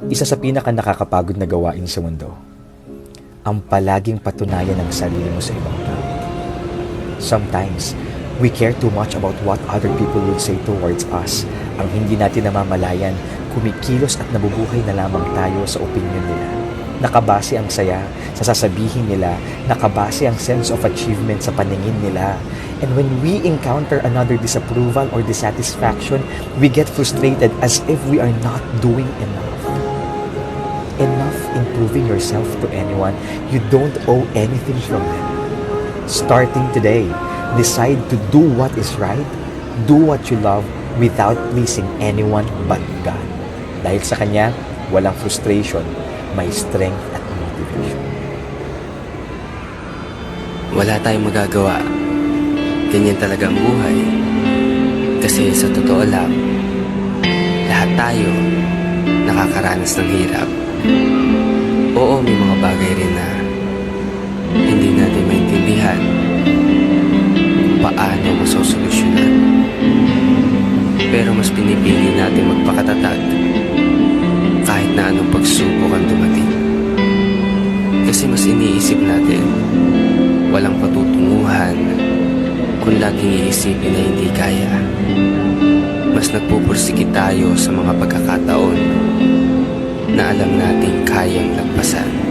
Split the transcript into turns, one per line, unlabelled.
Isa sa pinaka nakakapagod na gawain sa mundo, ang palaging patunayan ng sarili mo sa ibang tao. Sometimes, we care too much about what other people will say towards us. Ang hindi natin namamalayan, kumikilos at nabubuhay na lamang tayo sa opinion nila. Nakabase ang saya sa sasabihin nila, nakabase ang sense of achievement sa paningin nila. And when we encounter another disapproval or dissatisfaction, we get frustrated as if we are not doing enough. Enough in proving yourself to anyone. You don't owe anything from them. Starting today, decide to do what is right, do what you love without pleasing anyone but God. Dahil sa Kanya, walang frustration, may strength at motivation.
Wala tayong magagawa. Ganyan talaga ang buhay. Kasi sa totoo lang, lahat tayo nakakaranas ng hirap. Oo, may mga bagay rin na hindi natin maintindihan kung paano masosolusyonan. Pero mas pinipili natin magpakatatag kahit na anong pagsubok ang dumating. Kasi mas iniisip natin walang patutunguhan kung laging iisipin na hindi kaya. Mas nagpupursikit tayo sa mga pagkakataon na alam nating kayang lagpasan.